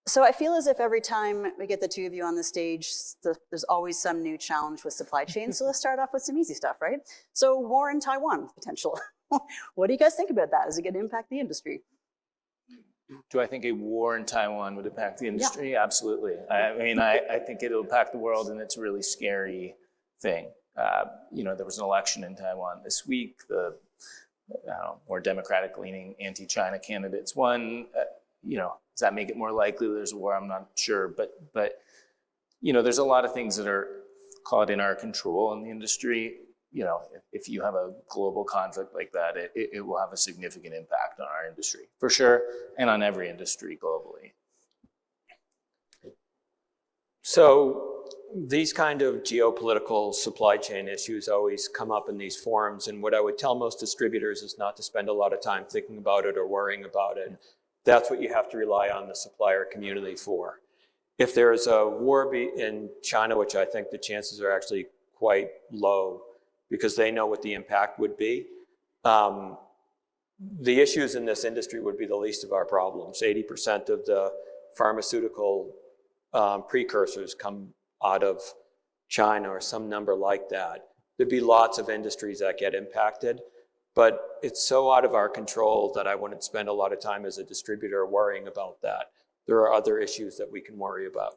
So I feel as if every time we get the two of you on the stage, there's always some new challenge with supply chain. So let's start off with some easy stuff, right? So war in Taiwan, potential. What do you guys think about that? Is it going to impact the industry? Do I think a war in Taiwan would impact the industry? Yeah. Absolutely. I mean, I think it'll impact the world, and it's a really scary thing. There was an election in Taiwan this week. The more democratic-leaning anti-China candidates won. Does that make it more likely there's a war? I'm not sure, but there's a lot of things that are caught in our control in the industry. If you have a global conflict like that, it will have a significant impact on our industry, for sure, and on every industry globally. So these kind of geopolitical supply chain issues always come up in these forums, and what I would tell most distributors is not to spend a lot of time thinking about it or worrying about it. That's what you have to rely on the supplier community for. If there's a war in China, which I think the chances are actually quite low, because they know what the impact would be. The issues in this industry would be the least of our problems. 80% of the pharmaceutical precursors come out of China or some number like that. There'd be lots of industries that get impacted, but it's so out of our control that I wouldn't spend a lot of time as a distributor worrying about that. There are other issues that we can worry about.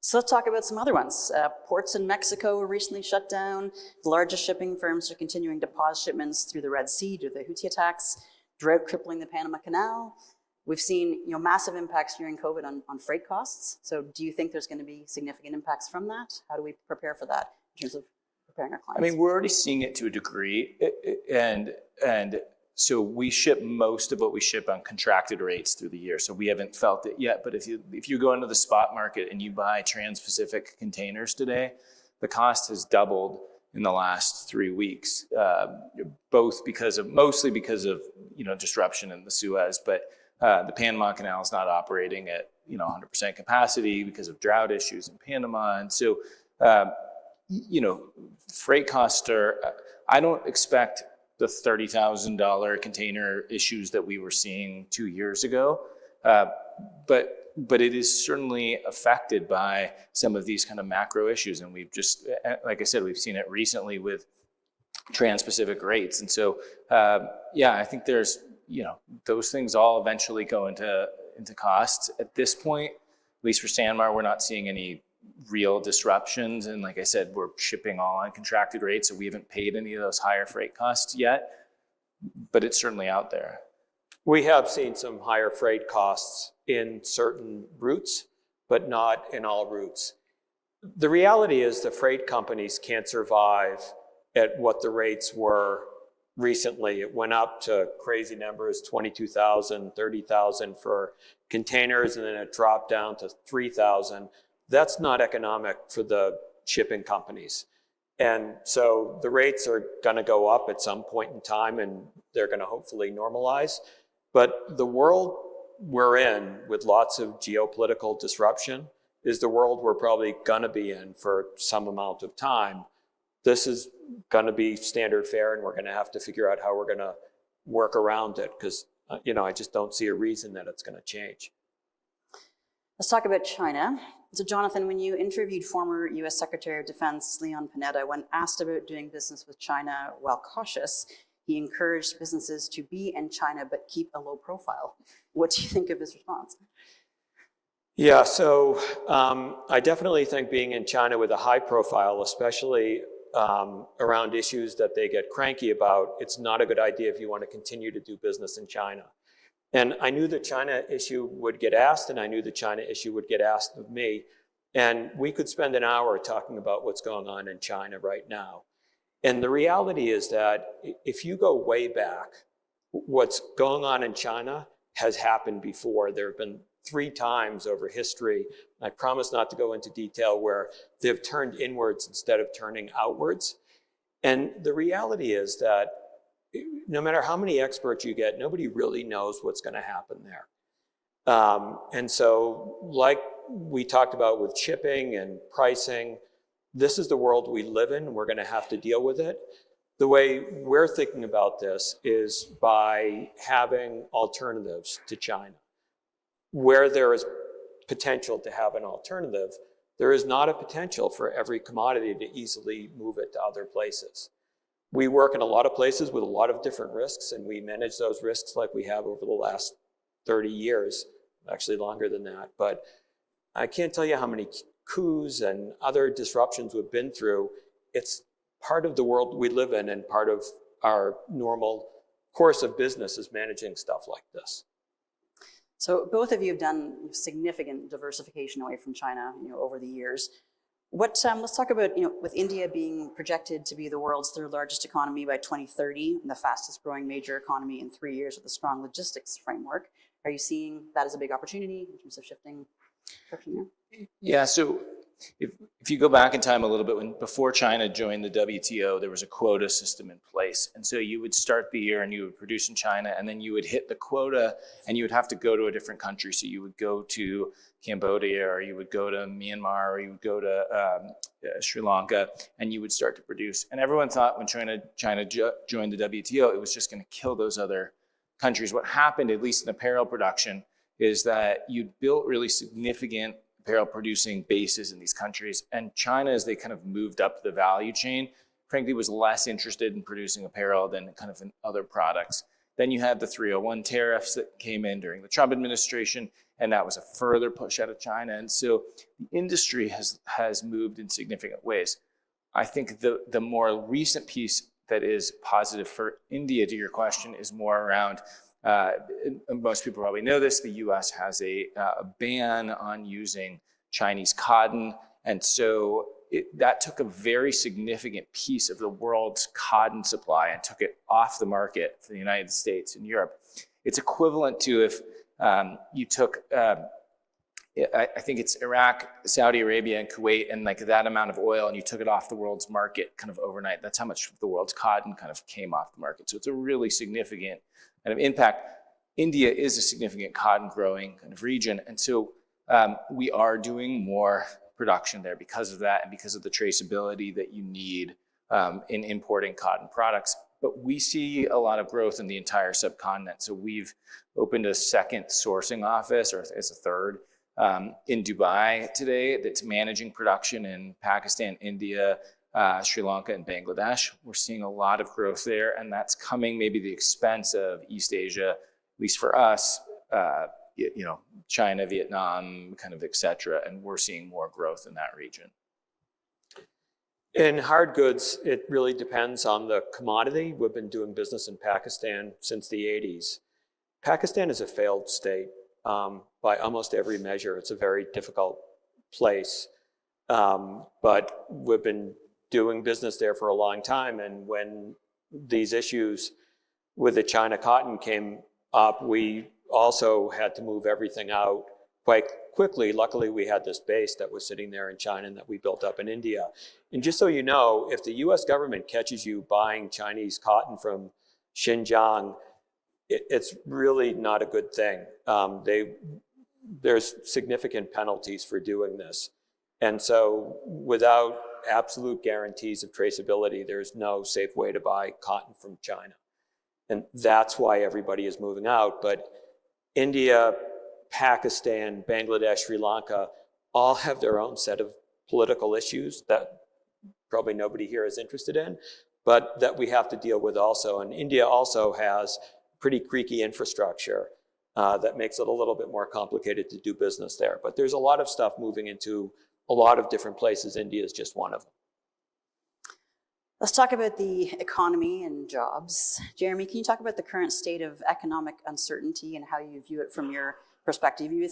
So let's talk about some other ones. Ports in Mexico were recently shut down. The largest shipping firms are continuing to pause shipments through the Red Sea due to the Houthi attacks, drought crippling the Panama Canal. We've seen massive impacts during COVID on freight costs. So do you think there's going to be significant impacts from that? How do we prepare for that in terms of preparing our clients? I mean, we're already seeing it to a degree. And so we ship most of what we ship on contracted rates through the year. So we haven't felt it yet. But if you go into the spot market and you buy Trans-Pacific containers today, the cost has doubled in the last 3 weeks, mostly because of disruption in the Suez. But the Panama Canal is not operating at 100% capacity because of drought issues in Panama. And so freight costs I don't expect the $30,000 container issues that we were seeing 2 years ago. But it is certainly affected by some of these kind of macro issues. And we've just, like I said, we've seen it recently with Trans-Pacific rates. And so, I think there's, those things all eventually go into costs. At this point, at least for SanMar, we're not seeing any real disruptions. And like I said, we're shipping all on contracted rates, so we haven't paid any of those higher freight costs yet, but it's certainly out there. We have seen some higher freight costs in certain routes, but not in all routes. The reality is the freight companies can't survive at what the rates were recently. It went up to crazy numbers, 22,000, 30,000 for containers, and then it dropped down to 3,000. That's not economic for the shipping companies. And so the rates are going to go up at some point in time, and they're going to hopefully normalize. But the world we're in with lots of geopolitical disruption is the world we're probably going to be in for some amount of time. This is going to be standard fare, and we're going to have to figure out how we're going to work around it, because I just don't see a reason that it's going to change. Let's talk about China. So Johnathan, when you interviewed former US Secretary of Defense Leon Panetta, when asked about doing business with China while cautious, he encouraged businesses to be in China but keep a low profile. What do you think of his response? Yeah, so I definitely think being in China with a high profile, especially around issues that they get cranky about, it's not a good idea if you want to continue to do business in China. And I knew the China issue would get asked, and I knew the China issue would get asked of me. And we could spend an hour talking about what's going on in China right now. And the reality is that if you go way back, what's going on in China has happened before. There have been 3 times over history, I promise not to go into detail, where they've turned inwards instead of turning outwards. And the reality is that no matter how many experts you get, nobody really knows what's going to happen there. And so, like we talked about with shipping and pricing, this is the world we live in, and we're going to have to deal with it. The way we're thinking about this is by having alternatives to China. Where there is potential to have an alternative, there is not a potential for every commodity to easily move it to other places. We work in a lot of places with a lot of different risks, and we manage those risks like we have over the last 30 years, actually longer than that. But I can't tell you how many coups and other disruptions we've been through. It's part of the world we live in, and part of our normal course of business is managing stuff like this. So both of you have done significant diversification away from China, over the years. Let's talk about, with India being projected to be the world's third largest economy by 2030, and the fastest growing major economy in 3 years with a strong logistics framework. Are you seeing that as a big opportunity in terms of shifting there? Yeah, so if you go back in time a little bit, before China joined the WTO, there was a quota system in place. And so you would start the year and you would produce in China, and then you would hit the quota and you would have to go to a different country. So you would go to Cambodia, or you would go to Myanmar, or you would go to Sri Lanka, and you would start to produce. And everyone thought when China joined the WTO, it was just going to kill those other countries. What happened, at least in apparel production, is that you built really significant apparel producing bases in these countries. And China, as they kind of moved up the value chain, frankly, was less interested in producing apparel than kind of in other products. Then you had the 301 tariffs that came in during the Trump administration, and that was a further push out of China. And so the industry has moved in significant ways. I think the more recent piece that is positive for India, to your question, is more around, most people probably know this, the US has a ban on using Chinese cotton. And so that took a very significant piece of the world's cotton supply and took it off the market for the United States and Europe. It's equivalent to if you took, I think it's Iraq, Saudi Arabia, and Kuwait, and like that amount of oil, and you took it off the world's market kind of overnight. That's how much of the world's cotton kind of came off the market. So it's a really significant kind of impact. India is a significant cotton growing kind of region. And so we are doing more production there because of that, and because of the traceability that you need in importing cotton products. But we see a lot of growth in the entire subcontinent. So we've opened a second sourcing office, or it's a third, in Dubai today, that's managing production in Pakistan, India, Sri Lanka, and Bangladesh. We're seeing a lot of growth there, and that's coming maybe at the expense of East Asia, at least for us, China, Vietnam, kind of, et cetera, and we're seeing more growth in that region. In hard goods, it really depends on the commodity. We've been doing business in Pakistan since the 80s. Pakistan is a failed state by almost every measure. It's a very difficult place, but we've been doing business there for a long time. And when these issues with the China cotton came up, we also had to move everything out quite quickly. Luckily, we had this base that was sitting there in China and that we built up in India. And just so you know, if the US government catches you buying Chinese cotton from Xinjiang, it's really not a good thing. There's significant penalties for doing this. And so without absolute guarantees of traceability, there's no safe way to buy cotton from China. And that's why everybody is moving out. But India, Pakistan, Bangladesh, Sri Lanka all have their own set of political issues that probably nobody here is interested in, but that we have to deal with also. And India also has pretty creaky infrastructure that makes it a little bit more complicated to do business there. But there's a lot of stuff moving into a lot of different places. India is just one of them. Let's talk about the economy and jobs. Jeremy, can you talk about the current state of economic uncertainty and how you view it from your perspective? You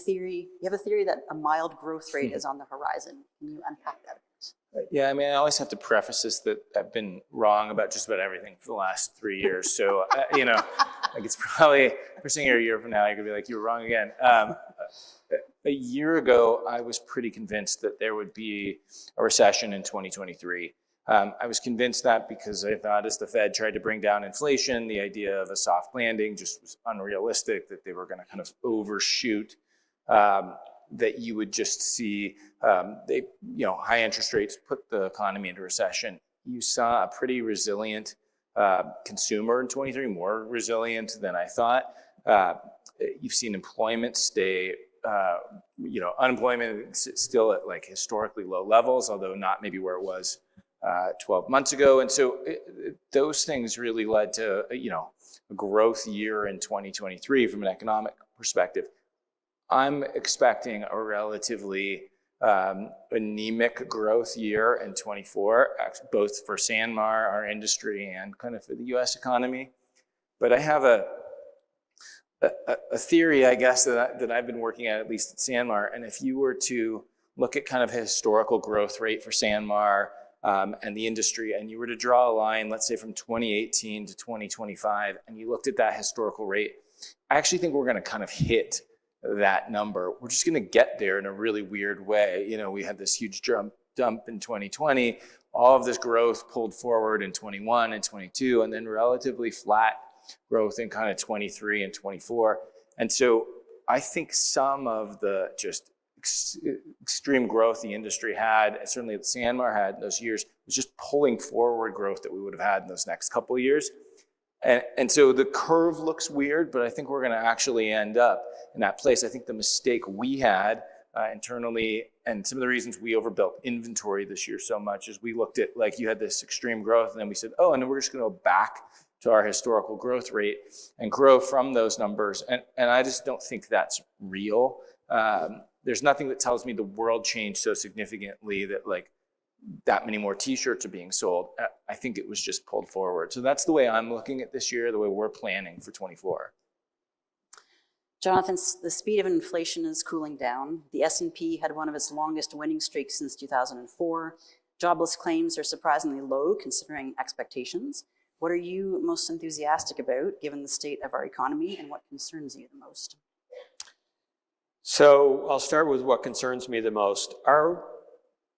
have a theory that a mild growth rate is on the horizon. Can you unpack that a bit? Yeah, I mean, I always have to preface this that I've been wrong about just about everything for the last 3 years. So, like it's probably, if we're sitting here a year from now, you're gonna be like, you were wrong again. A year ago, I was pretty convinced that there would be a recession in 2023. I was convinced that because I thought as the Fed tried to bring down inflation, the idea of a soft landing just was unrealistic, that they were going to kind of overshoot, that you would just see high interest rates put the economy into recession. You saw a pretty resilient consumer in 23, more resilient than I thought. You've seen employment stay unemployment is still at like historically low levels, although not maybe where it was 12 months ago. And so those things really led to, a growth year in 2023 from an economic perspective. I'm expecting a relatively anemic growth year in 24, both for SanMar, our industry, and kind of for the US economy. But I have a theory, I guess, that I've been working at least at SanMar. And if you were to look at kind of a historical growth rate for SanMar and the industry, and you were to draw a line, let's say from 2018 to 2025, and you looked at that historical rate, I actually think we're going to kind of hit that number. We're just going to get there in a really weird way. We had this huge dump in 2020, all of this growth pulled forward in 21 and 22, and then relatively flat growth in kind of 23 and 24. And so I think some of the just extreme growth the industry had, and certainly that SanMar had in those years, was just pulling forward growth that we would have had in those next couple of years. And so the curve looks weird, but I think we're going to actually end up in that place. I think the mistake we had internally, and some of the reasons we overbuilt inventory this year so much, is we looked at, like, you had this extreme growth, and then we said, oh, and then we're just going to go back to our historical growth rate and grow from those numbers. And I just don't think that's real. There's nothing that tells me the world changed so significantly that, like, that many more t-shirts are being sold. I think it was just pulled forward. So that's the way I'm looking at this year, the way we're planning for 24. Johnathan, the speed of inflation is cooling down. The S&P had one of its longest winning streaks since 2004. Jobless claims are surprisingly low considering expectations. What are you most enthusiastic about given the state of our economy, and what concerns you the most? So I'll start with what concerns me the most. Our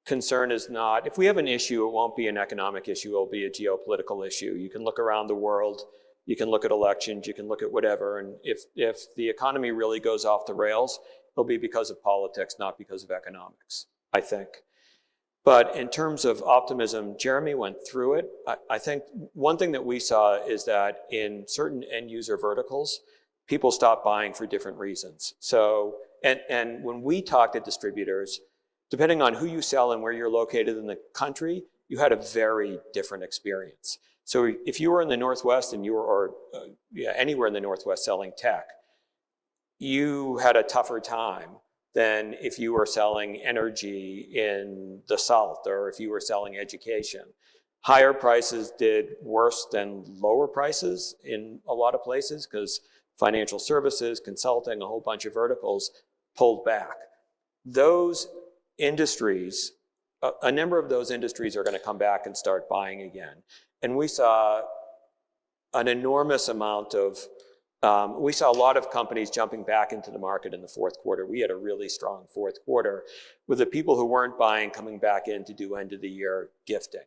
concern is not, if we have an issue, it won't be an economic issue, it'll be a geopolitical issue. You can look around the world, you can look at elections, you can look at whatever, and if the economy really goes off the rails, it'll be because of politics, not because of economics, I think. But in terms of optimism, Jeremy went through it. I think one thing that we saw is that in certain end user verticals, people stopped buying for different reasons. So, and when we talked to distributors, depending on who you sell and where you're located in the country, you had a very different experience. So if you were in the Northwest and you were, anywhere in the Northwest selling tech, you had a tougher time than if you were selling energy in the South, or if you were selling education. Higher prices did worse than lower prices in a lot of places because financial services, consulting, a whole bunch of verticals pulled back. Those industries, a number of those industries are going to come back and start buying again. And we saw an enormous amount of, we saw a lot of companies jumping back into the market in the fourth quarter. We had a really strong fourth quarter with the people who weren't buying coming back in to do end of the year gifting.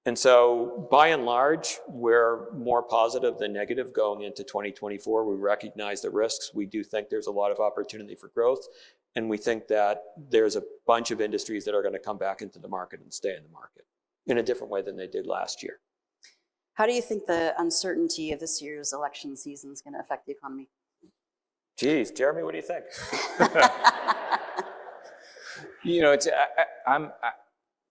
And so by and large, we're more positive than negative going into 2024. We recognize the risks. We do think there's a lot of opportunity for growth. And we think that there's a bunch of industries that are going to come back into the market and stay in the market in a different way than they did last year. How do you think the uncertainty of this year's election season is going to affect the economy? Geez, Jeremy, what do you think?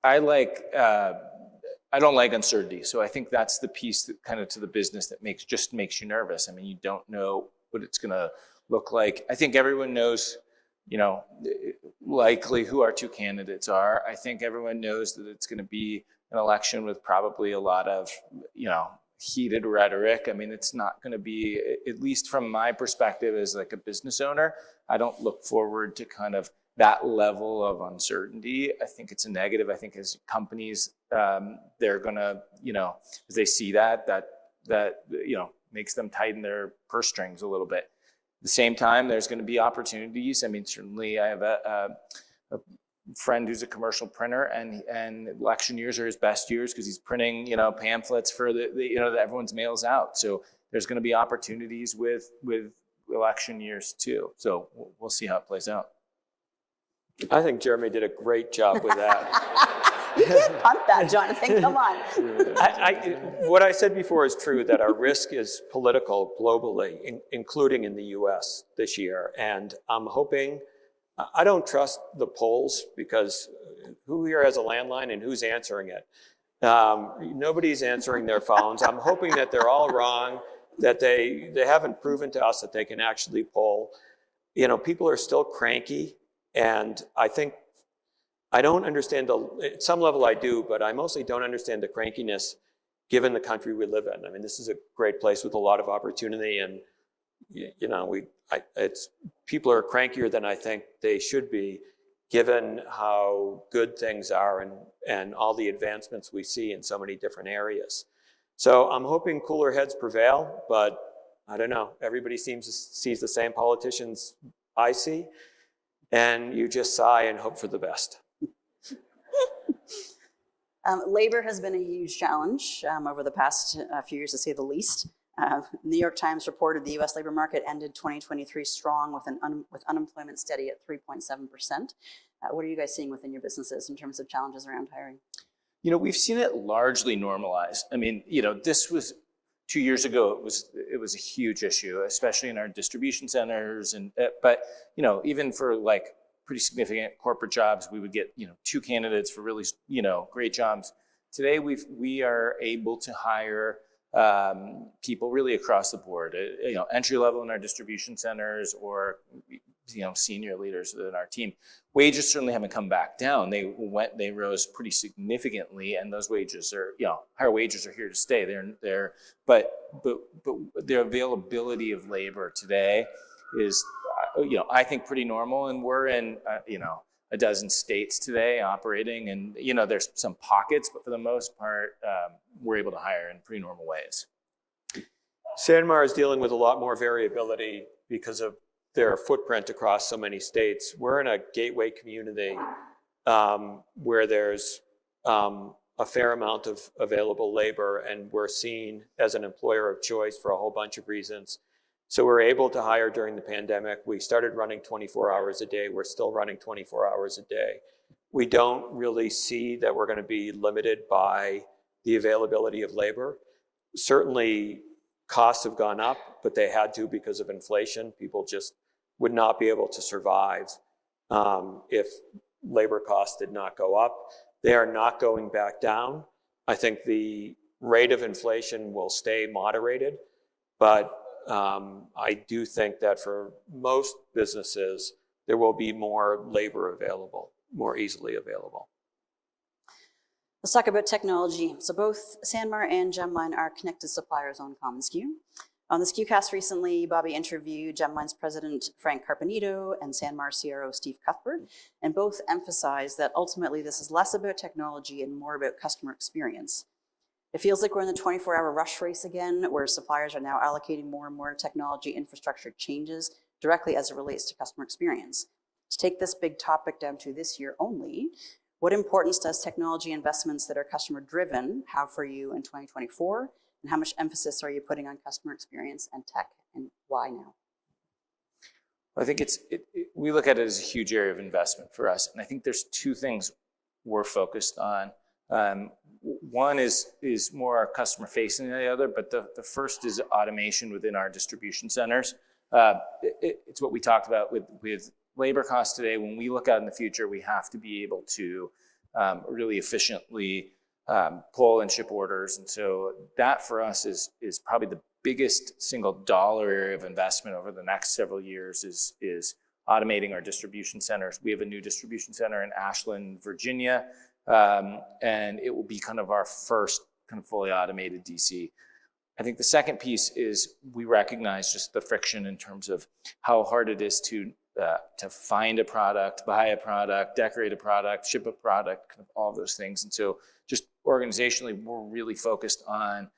I don't like uncertainty. So I think that's the piece that kind of to the business that makes you nervous. I mean, you don't know what it's going to look like. I think everyone knows, likely who our two candidates are. I think everyone knows that it's going to be an election with probably a lot of, heated rhetoric. I mean, it's not going to be, at least from my perspective as like a business owner, I don't look forward to kind of that level of uncertainty. I think it's a negative. I think as companies, they're going to, as they see that makes them tighten their purse strings a little bit. At the same time, there's going to be opportunities. I mean, certainly I have a friend who's a commercial printer, and election years are his best years because he's printing, pamphlets for that everyone's mails out. So there's going to be opportunities with election years too. So we'll see how it plays out. I think Jeremy did a great job with that. You can't punt that, Johnathan. Come on. What I said before is true, that our risk is political globally, including in the US this year. And I'm hoping I don't trust the polls because who here has a landline and who's answering it? Nobody's answering their phones. I'm hoping that they're all wrong, that they haven't proven to us that they can actually poll. People are still cranky, and I don't understand at some level I do, but I mostly don't understand the crankiness given the country we live in. I mean, this is a great place with a lot of opportunity, and people are crankier than I think they should be, given how good things are and all the advancements we see in so many different areas. So I'm hoping cooler heads prevail, but I don't know. Everybody sees the same politicians I see, and you just sigh and hope for the best. Labor has been a huge challenge over the past few years, to say the least. New York Times reported the U.S. labor market ended 2023 strong with unemployment steady at 3.7%. What are you guys seeing within your businesses in terms of challenges around hiring? We've seen it largely normalize. I mean, this was 2 years ago. It was a huge issue, especially in our distribution centers, but even for like pretty significant corporate jobs, we would get 2 candidates for really great jobs. Today we are able to hire people really across the board, entry level in our distribution centers or senior leaders within our team. Wages certainly haven't come back down. They rose pretty significantly, and those wages are higher wages are here to stay. But the availability of labor today is I think pretty normal, and we're in a dozen states today operating, and there's some pockets, but for the most part we're able to hire in pretty normal ways. SanMar is dealing with a lot more variability because of their footprint across so many states. We're in a gateway community where there's a fair amount of available labor, and we're seen as an employer of choice for a whole bunch of reasons. So we're able to hire during the pandemic. We started running 24 hours a day. We're still running 24 hours a day. We don't really see that we're going to be limited by the availability of labor. Certainly, costs have gone up, but they had to because of inflation. People just would not be able to survive if labor costs did not go up. They are not going back down. I think the rate of inflation will stay moderated, but I do think that for most businesses, there will be more labor available, more easily available. Let's talk about technology. So both SanMar and Gemline are connected suppliers on commonsku. On the SkuCast recently, Bobby interviewed Gemline's president, Frank Carpenito, and SanMar CRO, Steve Cuthbert, and both emphasized that ultimately this is less about technology and more about customer experience. It feels like we're in the 24-hour rush race again, where suppliers are now allocating more and more technology infrastructure changes directly as it relates to customer experience. To take this big topic down to this year only, what importance does technology investments that are customer-driven have for you in 2024? And how much emphasis are you putting on customer experience and tech, and why now? I think we look at it as a huge area of investment for us. And I think there's 2 things we're focused on. One is more customer facing than the other, but the first is automation within our distribution centers. It's what we talked about with labor costs today. When we look out in the future, we have to be able to really efficiently pull and ship orders. And so that for us is probably the biggest single dollar area of investment over the next several years is automating our distribution centers. We have a new distribution center in Ashland, Virginia, and it will be kind of our first kind of fully automated DC. I think the second piece is we recognize just the friction in terms of how hard it is to find a product, buy a product, decorate a product, ship a product, kind of all of those things. And so just organizationally, we're really focused on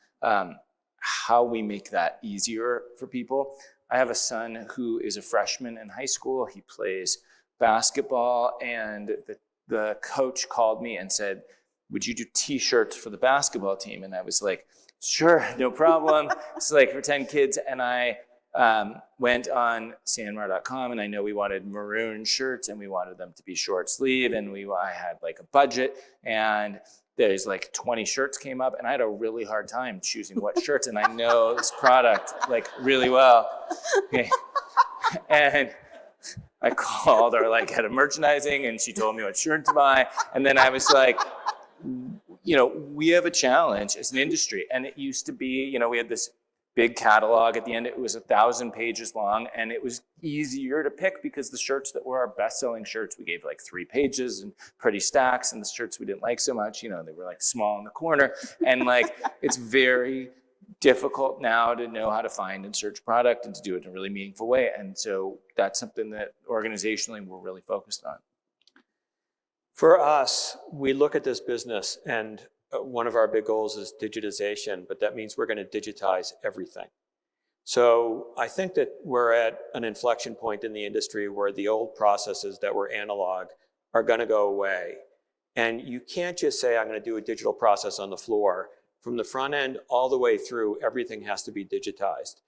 how we make that easier for people. I have a son who is a freshman in high school. He plays basketball, and the coach called me and said, "Would you do t-shirts for the basketball team?" And I was like, "Sure, no problem." It's like for 10 kids. And I went on SanMar.com, and I know we wanted maroon shirts and we wanted them to be short sleeve, and I had like a budget, and there's like 20 shirts came up, and I had a really hard time choosing what shirts, and I know this product like really well. Okay. And I called our like head of merchandising and she told me what shirt to buy. And then I was like, we have a challenge as an industry. And it used to be, we had this big catalog. At the end, it was 1,000 pages long, and it was easier to pick because the shirts that were our best-selling shirts, we gave like 3 pages and pretty stacks, and the shirts we didn't like so much, they were like small in the corner. And like, it's very difficult now to know how to find and search product and to do it in a really meaningful way. And so that's something that organizationally we're really focused on. For us, we look at this business, and one of our big goals is digitization, but that means we're going to digitize everything. So I think that we're at an inflection point in the industry where the old processes that were analog are going to go away. And you can't just say, I'm going to do a digital process on the floor. From the front end all the way through, everything has to be digitized.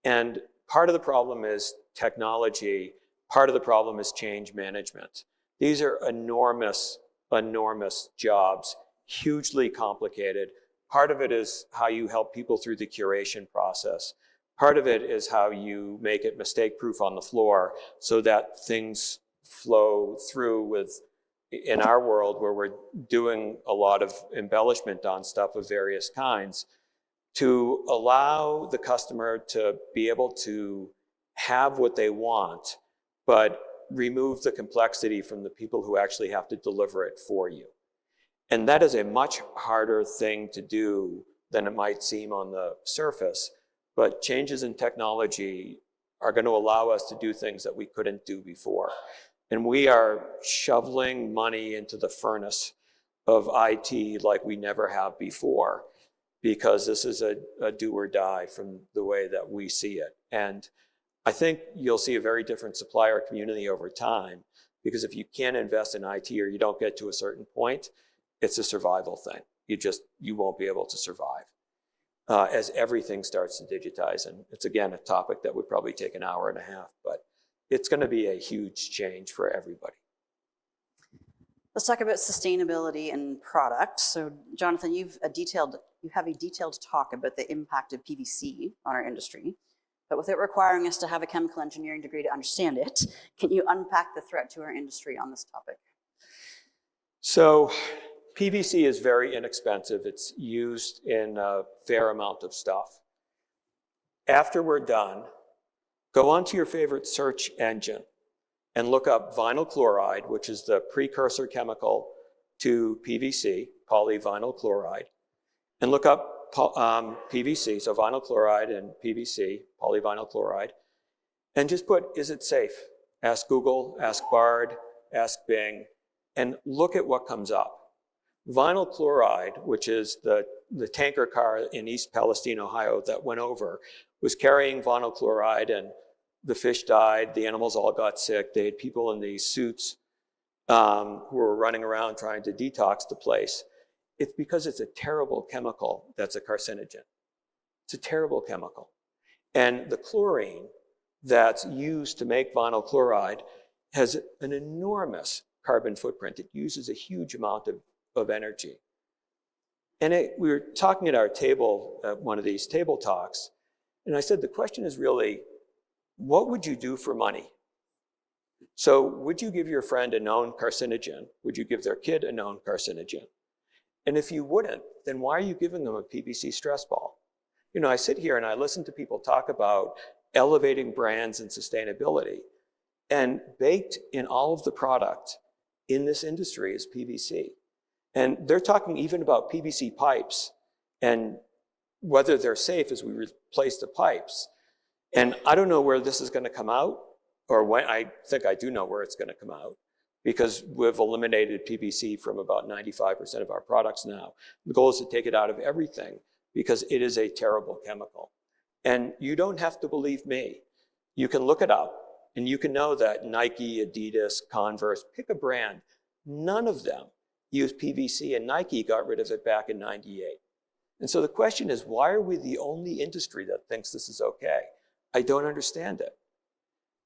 And part of the problem is technology. Part of the problem is change management. These are enormous, enormous jobs, hugely complicated. Part of it is how you help people through the curation process. Part of it is how you make it mistake-proof on the floor so that things flow through with, in our world where we're doing a lot of embellishment on stuff of various kinds, to allow the customer to be able to have what they want, but remove the complexity from the people who actually have to deliver it for you. And that is a much harder thing to do than it might seem on the surface. But changes in technology are going to allow us to do things that we couldn't do before. And we are shoveling money into the furnace of IT like we never have before, because this is a do or die from the way that we see it. And I think you'll see a very different supplier community over time, because if you can't invest in IT or you don't get to a certain point, it's a survival thing. You won't be able to survive as everything starts to digitize. And it's, again, a topic that would probably take an hour and a half, but it's going to be a huge change for everybody. Let's talk about sustainability and product. So, Johnathan, you have a detailed talk about the impact of PVC on our industry, but without requiring us to have a chemical engineering degree to understand it, can you unpack the threat to our industry on this topic? So, PVC is very inexpensive. It's used in a fair amount of stuff. After we're done, go onto your favorite search engine and look up vinyl chloride, which is the precursor chemical to PVC, polyvinyl chloride, and look up PVC, so vinyl chloride and PVC, polyvinyl chloride, and just put, is it safe? Ask Google, ask Bard, ask Bing, and look at what comes up. Vinyl chloride, which is the tanker car in East Palestine, Ohio, that went over, was carrying vinyl chloride, and the fish died, the animals all got sick. They had people in these suits who were running around trying to detox the place. It's because it's a terrible chemical that's a carcinogen. It's a terrible chemical. And the chlorine that's used to make vinyl chloride has an enormous carbon footprint. It uses a huge amount of energy. And we were talking at our table, at one of these table talks, and I said, the question is really, what would you do for money? So would you give your friend a known carcinogen? Would you give their kid a known carcinogen? And if you wouldn't, then why are you giving them a PVC stress ball? I sit here and I listen to people talk about elevating brands and sustainability, and baked in all of the product in this industry is PVC. And they're talking even about PVC pipes and whether they're safe as we replace the pipes. And I don't know where this is going to come out, or when. I think I do know where it's going to come out, because we've eliminated PVC from about 95% of our products now. The goal is to take it out of everything, because it is a terrible chemical. And you don't have to believe me. You can look it up, and you can know that Nike, Adidas, Converse, pick a brand, none of them use PVC, and Nike got rid of it back in '98. And so the question is, why are we the only industry that thinks this is okay? I don't understand it.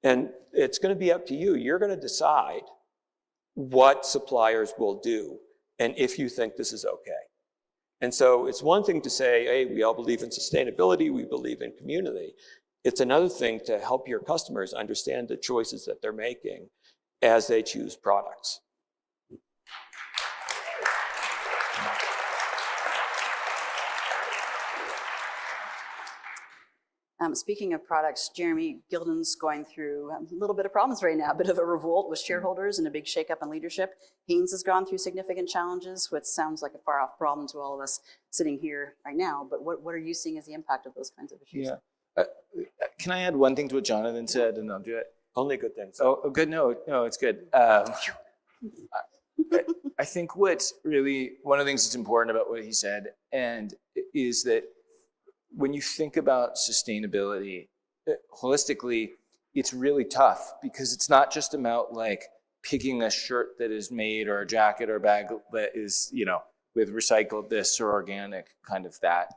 And it's going to be up to you. You're going to decide what suppliers will do and if you think this is okay. And so it's one thing to say, hey, we all believe in sustainability, we believe in community. It's another thing to help your customers understand the choices that they're making as they choose products. Speaking of products, Jeremy Gilden's going through a little bit of problems right now, a bit of a revolt with shareholders and a big shakeup in leadership. Haynes has gone through significant challenges, which sounds like a far off problem to all of us sitting here right now. But what are you seeing as the impact of those kinds of issues? Yeah. Can I add one thing to what Johnathan said, and I'll do it? Only good things. Oh, good. No, it's good. I think what's really one of the things that's important about what he said, and is that when you think about sustainability holistically, it's really tough because it's not just about like picking a shirt that is made or a jacket or a bag that is, with recycled this or organic kind of that.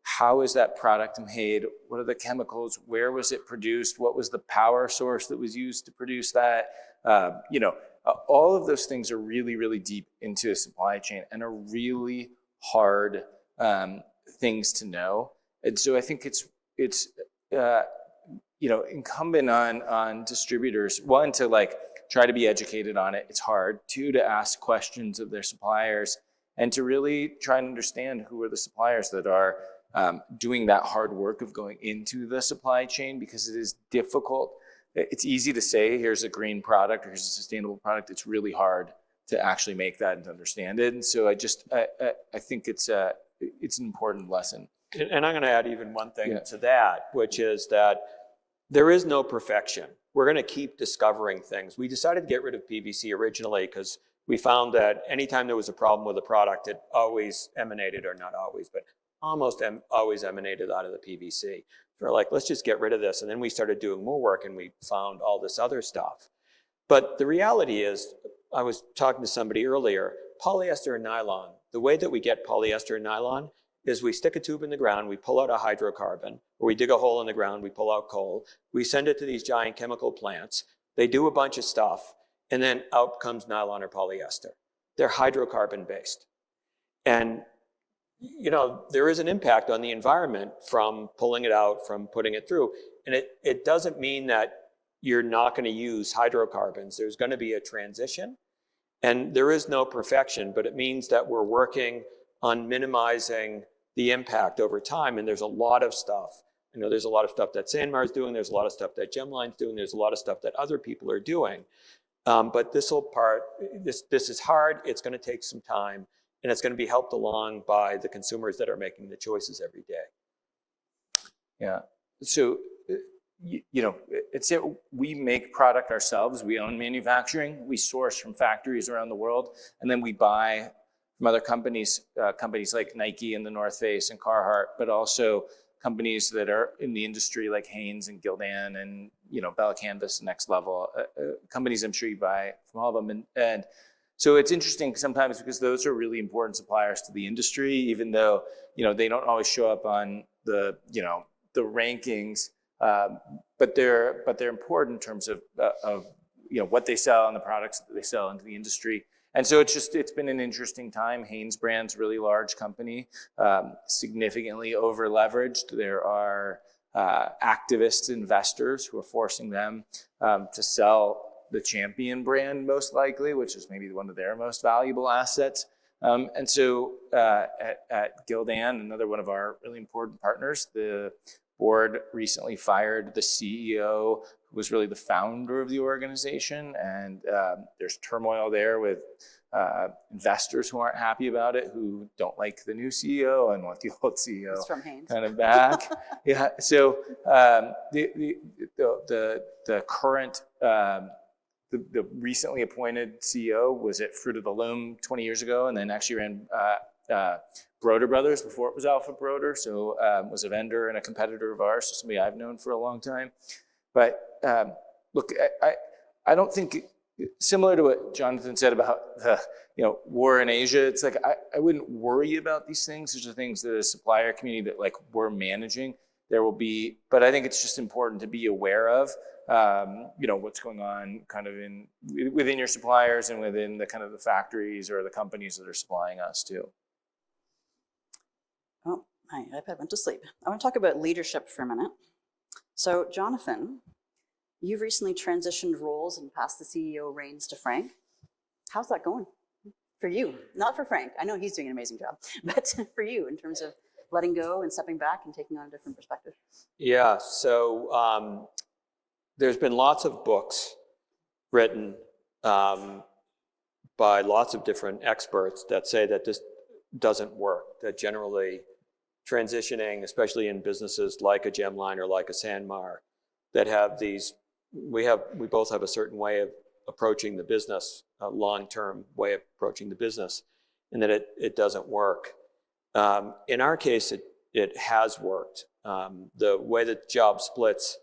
How is that product made? What are the chemicals? Where was it produced? What was the power source that was used to produce that? All of those things are really, really deep into a supply chain and are really hard things to know. And so I think it's incumbent on distributors, one, to like try to be educated on it. It's hard. Two, to ask questions of their suppliers and to really try and understand who are the suppliers that are doing that hard work of going into the supply chain, because it is difficult. It's easy to say, here's a green product or here's a sustainable product. It's really hard to actually make that and to understand it. And so I think it's an important lesson. And I'm going to add even one thing to that, which is that there is no perfection. We're going to keep discovering things. We decided to get rid of PVC originally because we found that anytime there was a problem with a product, it always emanated, or not always, but almost always emanated out of the PVC. We're like, let's just get rid of this. And then we started doing more work and we found all this other stuff. But the reality is, I was talking to somebody earlier, polyester and nylon, the way that we get polyester and nylon is we stick a tube in the ground, we pull out a hydrocarbon, or we dig a hole in the ground, we pull out coal, we send it to these giant chemical plants, they do a bunch of stuff, and then out comes nylon or polyester. They're hydrocarbon based. And there is an impact on the environment from pulling it out, from putting it through. And it doesn't mean that you're not going to use hydrocarbons. There's going to be a transition. And there is no perfection, but it means that we're working on minimizing the impact over time. And there's a lot of stuff. There's a lot of stuff that SanMar is doing. There's a lot of stuff that Gemline is doing. There's a lot of stuff that other people are doing. But this is hard. It's going to take some time. And it's going to be helped along by the consumers that are making the choices every day. Yeah. So, we make product ourselves. We own manufacturing. We source from factories around the world. And then we buy from other companies like Nike and the North Face and Carhartt, but also companies that are in the industry like Haynes and Gildan and, Bella Canvas and Next Level. Companies I'm sure you buy from all of them. And so it's interesting sometimes because those are really important suppliers to the industry, even though, they don't always show up on the rankings, but they're important in terms of what they sell and the products that they sell into the industry. And so it's been an interesting time. Hanes brand's a really large company, significantly over leveraged. There are activist investors who are forcing them to sell the Champion brand, most likely, which is maybe one of their most valuable assets. And so at Gildan, another one of our really important partners, the board recently fired the CEO, who was really the founder of the organization. And there's turmoil there with investors who aren't happy about it, who don't like the new CEO and want the old CEO from Haynes. kind of back. Yeah. So the current the recently appointed CEO was at Fruit of the Loom 20 years ago, and then actually ran Broder Brothers before it was Alpha Broder. So was a vendor and a competitor of ours, so somebody I've known for a long time. But look, I don't think, similar to what Johnathan said about the war in Asia, it's like I wouldn't worry about these things. These are things that a supplier community that like we're managing. There will be, but I think it's just important to be aware of, what's going on kind of within your suppliers and within the kind of the factories or the companies that are supplying us too. Oh, my iPad went to sleep. I want to talk about leadership for a minute. So, Johnathan, you've recently transitioned roles and passed the CEO reins to Frank. How's that going for you? Not for Frank. I know he's doing an amazing job, but for you in terms of letting go and stepping back and taking on a different perspective. Yeah, so there's been lots of books written by lots of different experts that say that this doesn't work, that generally transitioning, especially in businesses like a Gemline or like a SanMar, that have these, we both have a certain way of approaching the business, a long-term way of approaching the business, and that it doesn't work. In our case, it has worked. The way the job splits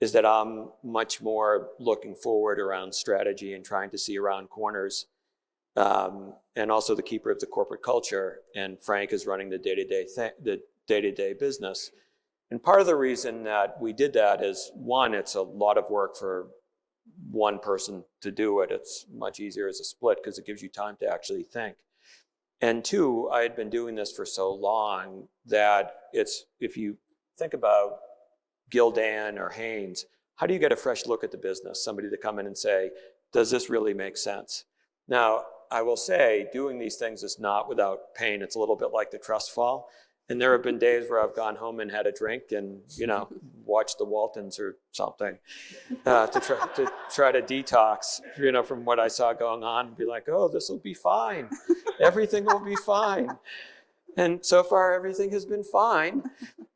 is that I'm much more looking forward around strategy and trying to see around corners, and also the keeper of the corporate culture. And Frank is running the day-to-day business. And part of the reason that we did that is, one, it's a lot of work for one person to do it. It's much easier as a split because it gives you time to actually think. And two, I had been doing this for so long that if you think about Gildan or Hanes, how do you get a fresh look at the business? Somebody to come in and say, does this really make sense? Now, I will say doing these things is not without pain. It's a little bit like the trust fall. And there have been days where I've gone home and had a drink and, watched the Waltons or something to try to detox, from what I saw going on and be like, oh, this will be fine. Everything will be fine. And so far, everything has been fine.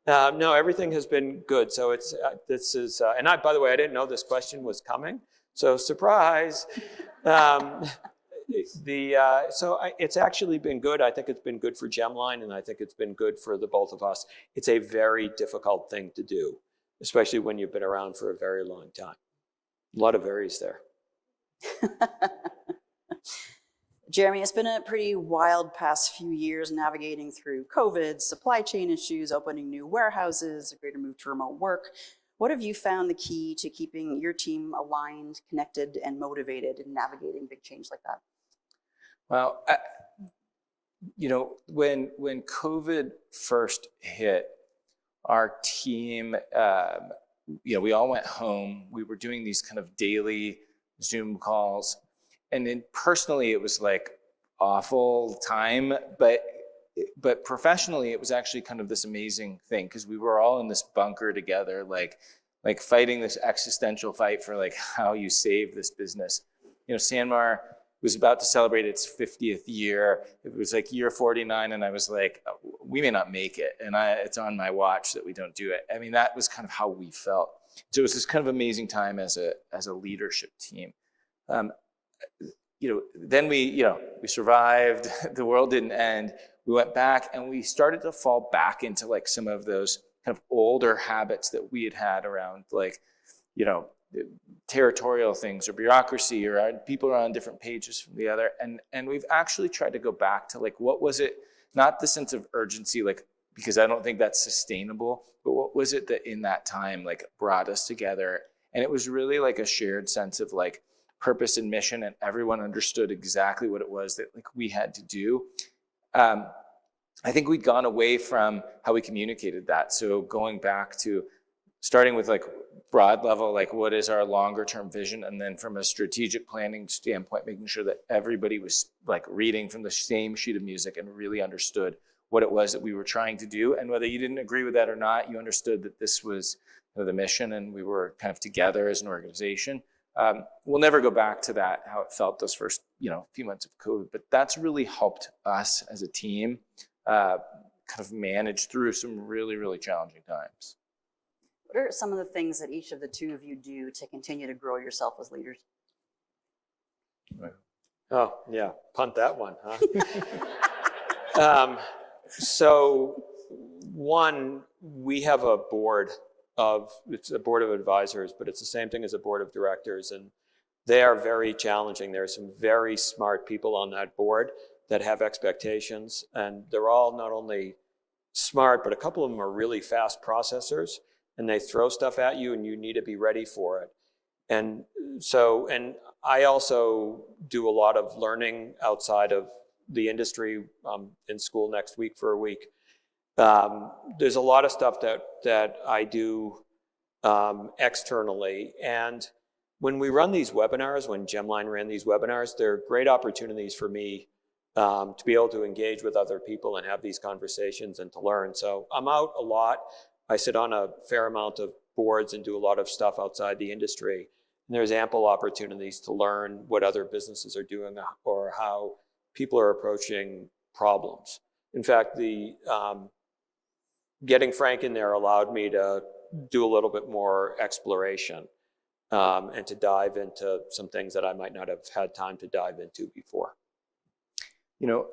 No, everything has been good. So and by the way, I didn't know this question was coming. So surprise. It's actually been good. I think it's been good for Gemline, and I think it's been good for the both of us. It's a very difficult thing to do, especially when you've been around for a very long time. A lot of varies there. Jeremy, it's been a pretty wild past few years navigating through COVID, supply chain issues, opening new warehouses, a greater move to remote work. What have you found the key to keeping your team aligned, connected, and motivated in navigating big change like that? Well, when COVID first hit, our team, we all went home. We were doing these kind of daily Zoom calls. And then personally, it was like awful time, but professionally, it was actually kind of this amazing thing because we were all in this bunker together, like fighting this existential fight for like how you save this business. SanMar was about to celebrate its 50th year. It was like year 49, and I was like, we may not make it, and it's on my watch that we don't do it. I mean, that was kind of how we felt. So it was this kind of amazing time as a leadership team. Then we survived. The world didn't end. We went back and we started to fall back into like some of those kind of older habits that we had around territorial things or bureaucracy or people are on different pages from the other. And we've actually tried to go back to like, what was it, not the sense of urgency, because I don't think that's sustainable, but what was it that in that time brought us together? And it was really like a shared sense of purpose and mission, and everyone understood exactly what it was that we had to do. I think we'd gone away from how we communicated that. So going back to starting with broad level, what is our longer term vision? And then from a strategic planning standpoint, making sure that everybody was reading from the same sheet of music and really understood what it was that we were trying to do. And whether you didn't agree with that or not, you understood that this was the mission and we were kind of together as an organization. We'll never go back to that, how it felt those first, few months of COVID, but that's really helped us as a team kind of manage through some really, really challenging times. What are some of the things that each of the two of you do to continue to grow yourself as leaders? Oh, yeah, punt that one, huh? So one, we have a board it's a board of advisors, but it's the same thing as a board of directors, and they are very challenging. There are some very smart people on that board that have expectations, and they're all not only smart, but a couple of them are really fast processors, and they throw stuff at you, and you need to be ready for it. And I also do a lot of learning outside of the industry. I'm in school next week for a week. There's a lot of stuff that I do externally. And when we run these webinars, when Gemline ran these webinars, they're great opportunities for me to be able to engage with other people and have these conversations and to learn. So I'm out a lot. I sit on a fair amount of boards and do a lot of stuff outside the industry. And there's ample opportunities to learn what other businesses are doing or how people are approaching problems. In fact, the getting Frank in there allowed me to do a little bit more exploration and to dive into some things that I might not have had time to dive into before. You know,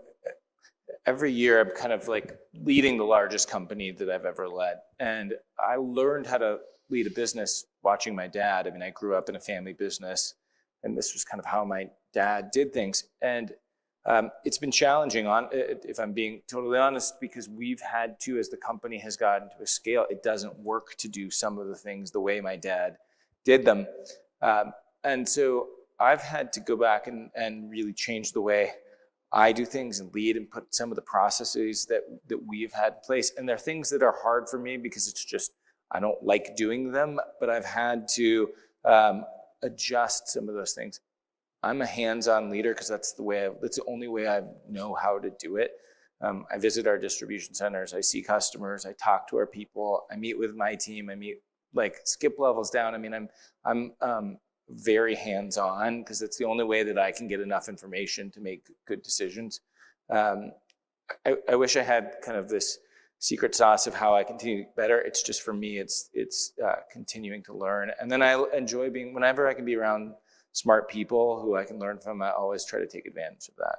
every year I'm kind of like leading the largest company that I've ever led. And I learned how to lead a business watching my dad. I mean, I grew up in a family business, and this was kind of how my dad did things. And it's been challenging, if I'm being totally honest, because we've had to, as the company has gotten to a scale, it doesn't work to do some of the things the way my dad did them. And so I've had to go back and really change the way I do things and lead and put some of the processes that we've had in place. And they're things that are hard for me because it's just, I don't like doing them, but I've had to adjust some of those things. I'm a hands-on leader because that's the only way I know how to do it. I visit our distribution centers, I see customers, I talk to our people, I meet with my team, I meet like skip levels down. I mean, I'm very hands-on because it's the only way that I can get enough information to make good decisions. I wish I had kind of this secret sauce of how I continue to get better. It's just, for me, it's continuing to learn. And then I enjoy whenever I can be around smart people who I can learn from, I always try to take advantage of that.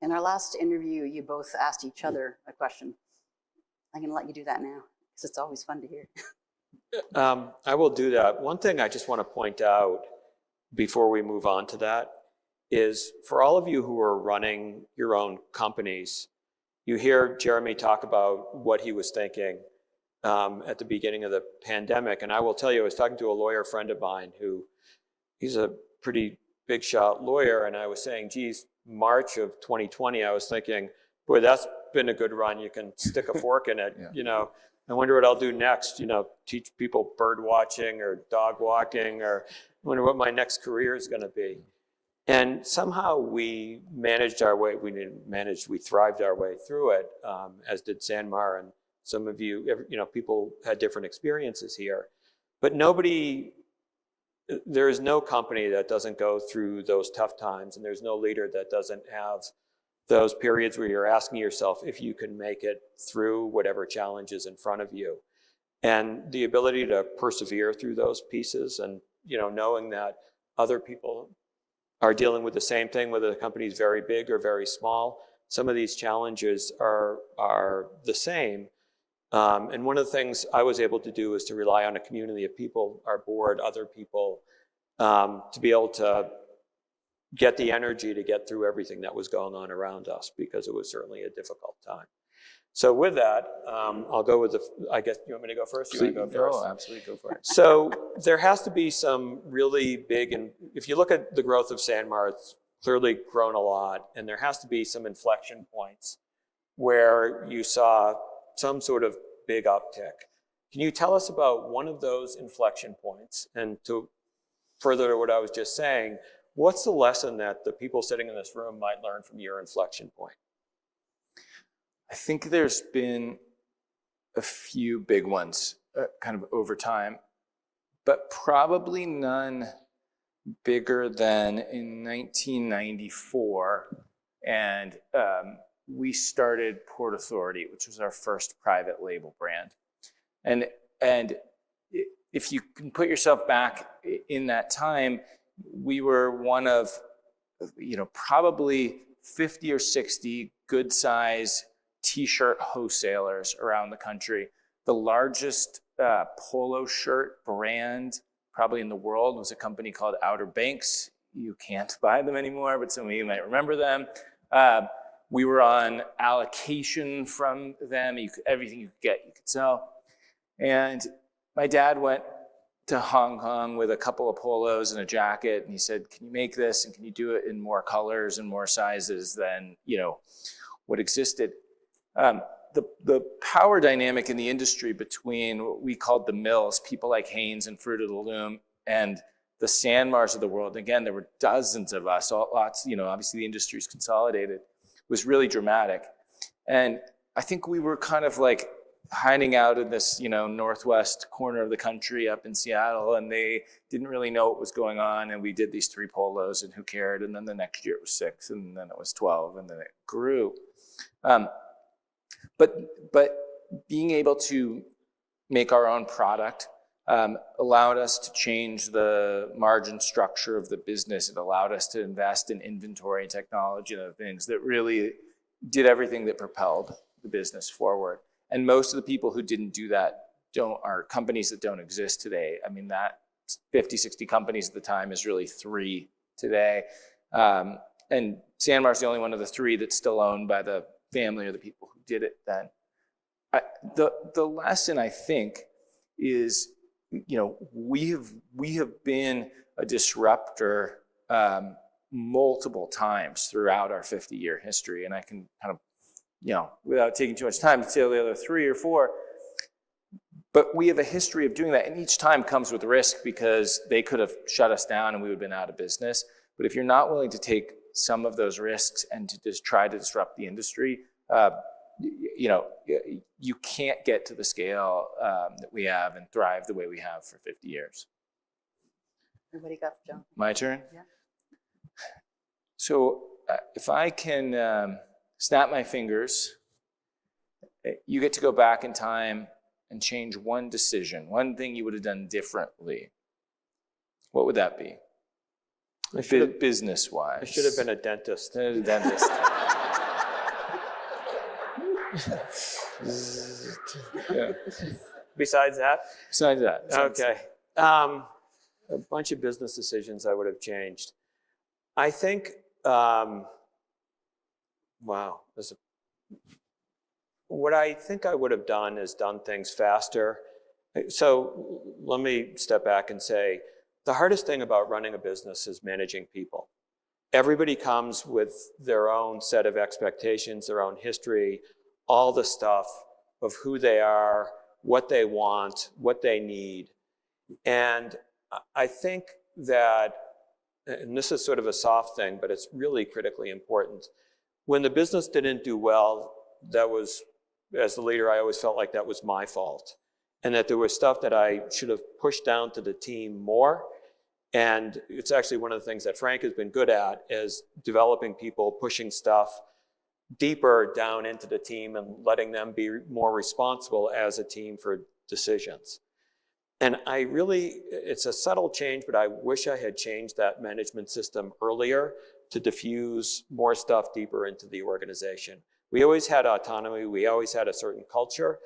In our last interview, you both asked each other a question. I'm going to let you do that now because it's always fun to hear. I will do that. One thing I just want to point out before we move on to that is, for all of you who are running your own companies, you hear Jeremy talk about what he was thinking at the beginning of the pandemic. And I will tell you, I was talking to a lawyer friend of mine he's a pretty big shot lawyer. And I was saying, geez, March of 2020, I was thinking, boy, that's been a good run. You can stick a fork in it, yeah. I wonder what I'll do next, teach people bird watching or dog walking, or I wonder what my next career is going to be. And somehow we managed our way, we thrived our way through it, as did SanMar. And some of you, people had different experiences here. But there is no company that doesn't go through those tough times, and there's no leader that doesn't have those periods where you're asking yourself if you can make it through whatever challenge is in front of you. And the ability to persevere through those pieces, and knowing that other people are dealing with the same thing, whether the company is very big or very small. Some of these challenges are the same. And one of the things I was able to do is to rely on a community of people, our board, other people, to be able to get the energy to get through everything that was going on around us, because it was certainly a difficult time. So with that, I'll go with I guess, you want me to go first? You want to go first? No, absolutely, go for it. So there has to be some really big, and if you look at the growth of SanMar, it's clearly grown a lot, and there has to be some inflection points where you saw some sort of big uptick. Can you tell us about one of those inflection points? And to further to what I was just saying, what's the lesson that the people sitting in this room might learn from your inflection point? I think there's been a few big ones kind of over time, but probably none bigger than in 1994. And we started Port Authority, which was our first private label brand. And if you can put yourself back in that time, we were one of, probably 50 or 60 good size t-shirt wholesalers around the country. The largest polo shirt brand probably in the world was a company called Outer Banks. You can't buy them anymore, but some of you might remember them. We were on allocation from them. Everything you could get, you could sell. And my dad went to Hong Kong with a couple of polos and a jacket, and he said, "Can you make this, and can you do it in more colors and more sizes than what existed?" the power dynamic in the industry between what we called the mills, people like Haynes and Fruit of the Loom, and the SanMars of the world, again, there were dozens of us, lots, obviously the industry's consolidated, was really dramatic. And I think we were kind of like hiding out in this, northwest corner of the country up in Seattle, and they didn't really know what was going on. And we did these 3 polos, and who cared? And then the next year it was 6, and then it was 12, and then it grew. But being able to make our own product allowed us to change the margin structure of the business. It allowed us to invest in inventory and technology and other things that really did everything that propelled the business forward. And most of the people who didn't do that are companies that don't exist today. I mean, that 50, 60 companies at the time is really 3 today. And SanMar's the only one of the 3 that's still owned by the family or the people who did it then. The lesson, I think, is, we have been a disruptor multiple times throughout our 50-year history. And I can kind of, without taking too much time to tell the other 3 or 4, but we have a history of doing that. And each time comes with risk, because they could have shut us down and we would have been out of business. But if you're not willing to take some of those risks and to just try to disrupt the industry, you can't get to the scale that we have and thrive the way we have for 50 years. What do you got, John? My turn? Yeah. So if I can snap my fingers, you get to go back in time and change one decision, one thing you would have done differently. What would that be? Business-wise. I should have been a dentist. A dentist. Yeah. Besides that? Besides that. Okay. A bunch of business decisions I would have changed. I think, what I think I would have done is done things faster. So let me step back and say, the hardest thing about running a business is managing people. Everybody comes with their own set of expectations, their own history, all the stuff of who they are, what they want, what they need. And I think that, and this is sort of a soft thing, but it's really critically important. When the business didn't do well, that was, as the leader, I always felt like that was my fault. And that there was stuff that I should have pushed down to the team more. And it's actually one of the things that Frank has been good at, is developing people, pushing stuff deeper down into the team and letting them be more responsible as a team for decisions. And it's a subtle change, but I wish I had changed that management system earlier to diffuse more stuff deeper into the organization. We always had autonomy, we always had a certain culture,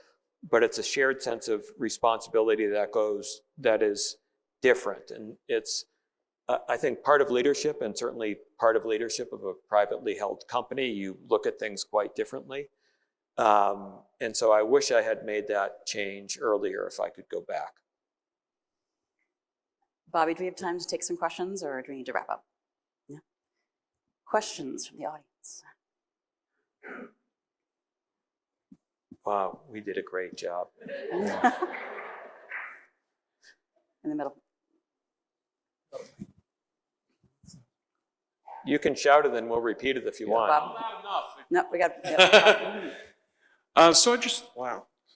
but it's a shared sense of responsibility that is different. And it's, I think, part of leadership, and certainly part of leadership of a privately held company. You look at things quite differently. And so I wish I had made that change earlier if I could go back. Bobby, do we have time to take some questions, or do we need to wrap up? Yeah. Questions from the audience? Wow, we did a great job. In the middle. You can shout it, then we'll repeat it if you want. Bob? Not enough. No, we got. Yep.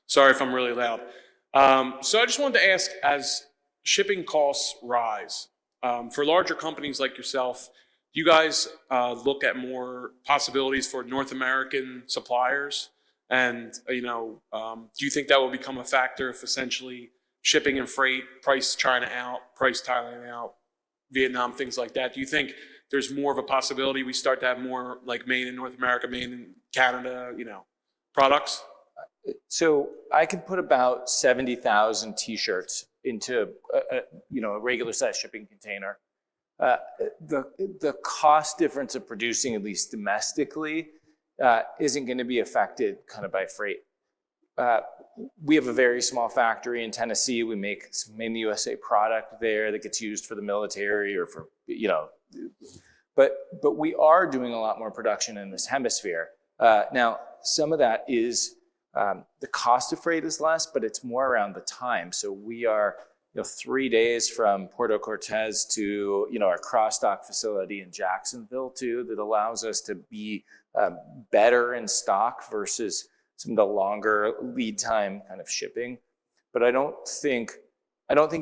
Sorry if I'm really loud. So I just wanted to ask, as shipping costs rise, for larger companies like yourself, do you guys look at more possibilities for North American suppliers? And, do you think that will become a factor if essentially shipping and freight, price China out, price Thailand out, Vietnam, things like that? Do you think there's more of a possibility we start to have more like made in North America, made in Canada, products? So I can put about 70,000 t-shirts into a regular size shipping container. The cost difference of producing, at least domestically, isn't going to be affected kind of by freight. We have a very small factory in Tennessee. We make some made in the USA product there that gets used for the military or for, but we are doing a lot more production in this hemisphere. Now, some of that is The cost of freight is less, but it's more around the time. So we are 3 days from Puerto Cortez to our cross-dock facility in Jacksonville too, that allows us to be better in stock versus some of the longer lead time kind of shipping. But I don't think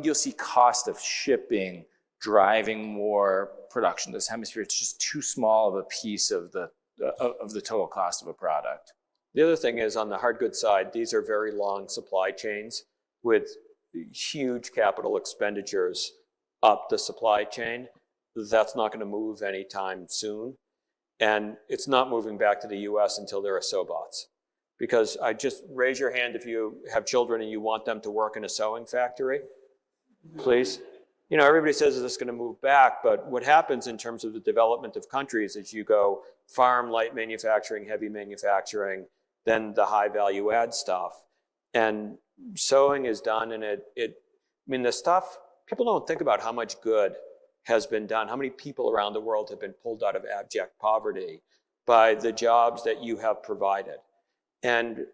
you'll see cost of shipping driving more production this hemisphere. It's just too small of a piece of the total cost of a product. The other thing is, on the hard goods side, these are very long supply chains with huge capital expenditures up the supply chain. That's not going to move anytime soon. And it's not moving back to the US until there are sobots. Because I just raise your hand if you have children and you want them to work in a sewing factory, please. Everybody says this is going to move back, but what happens in terms of the development of countries is you go farm, light manufacturing, heavy manufacturing, then the high value add stuff. And sewing is done, and the stuff, people don't think about how much good has been done, how many people around the world have been pulled out of abject poverty by the jobs that you have provided. And,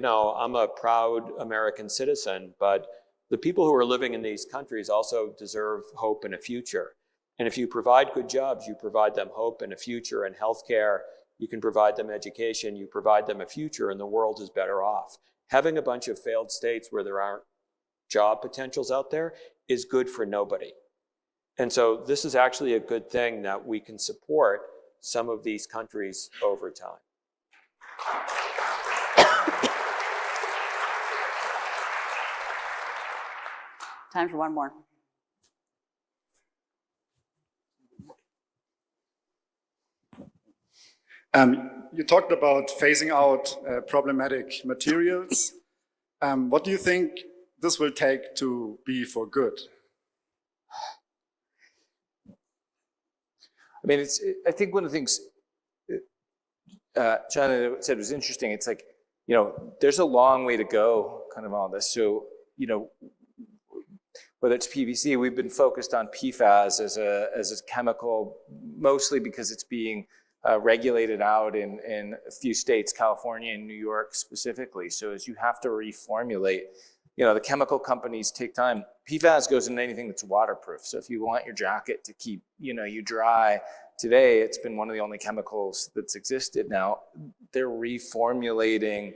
I'm a proud American citizen, but the people who are living in these countries also deserve hope and a future. And if you provide good jobs, you provide them hope and a future and healthcare, you can provide them education, you provide them a future, and the world is better off. Having a bunch of failed states where there aren't job potentials out there is good for nobody. And so this is actually a good thing that we can support some of these countries over time. Time for one more. You talked about phasing out problematic materials. What do you think this will take to be for good? I think one of the things Johnathan said was interesting. It's like, there's a long way to go kind of all this. So, whether it's PVC, we've been focused on PFAS as a chemical, mostly because it's being regulated out in a few states, California and New York specifically. So as you have to reformulate, the chemical companies take time. PFAS goes into anything that's waterproof. So if you want your jacket to keep, you dry, today it's been one of the only chemicals that's existed. Now they're reformulating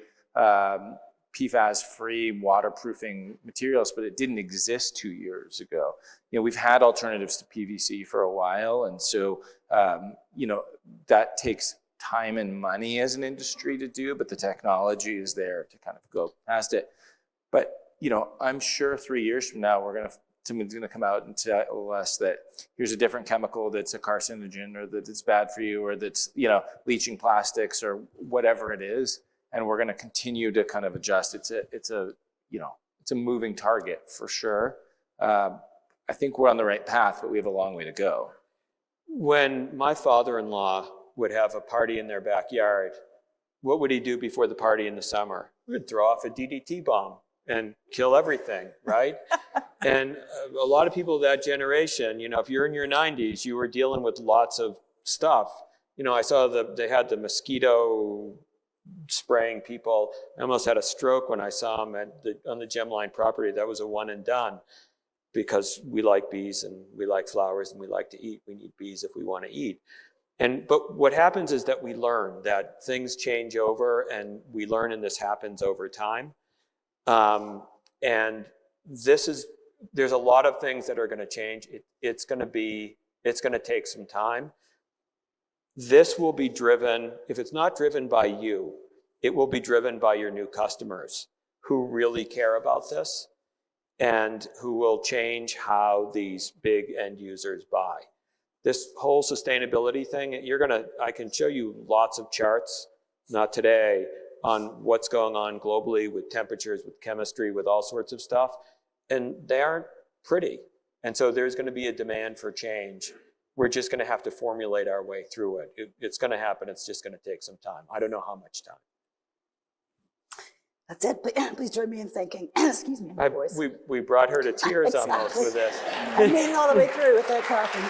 PFAS-free waterproofing materials, but it didn't exist 2 years ago. We've had alternatives to PVC for a while, and so that takes time and money as an industry to do, but the technology is there to kind of go past it. But I'm sure 3 years from now, someone's going to come out and tell us that here's a different chemical that's a carcinogen, or that it's bad for you, or that's leaching plastics, or whatever it is. And we're going to continue to kind of adjust. It's a moving target for sure. I think we're on the right path, but we have a long way to go. When my father-in-law would have a party in their backyard, what would he do before the party in the summer? He would throw off a DDT bomb and kill everything, right? And a lot of people of that generation, if you're in your 90s, you were dealing with lots of stuff. I saw they had the mosquito spraying people. I almost had a stroke when I saw them on the Gemline property. That was a one and done, because we like bees and we like flowers and we like to eat. We need bees if we want to eat. But what happens is that we learn that things change over, and we learn, and this happens over time. And there's a lot of things that are going to change. It's going to take some time. This will be driven, if it's not driven by you, it will be driven by your new customers who really care about this and who will change how these big end users buy. This whole sustainability thing, I can show you lots of charts, not today, on what's going on globally with temperatures, with chemistry, with all sorts of stuff. And they aren't pretty. And so there's going to be a demand for change. We're just going to have to formulate our way through it. It's going to happen. It's just going to take some time. I don't know how much time. That's it. Please join me in thanking, excuse me, my voice. We brought her to tears Exactly. almost with this. I'm being all the way through without coughing.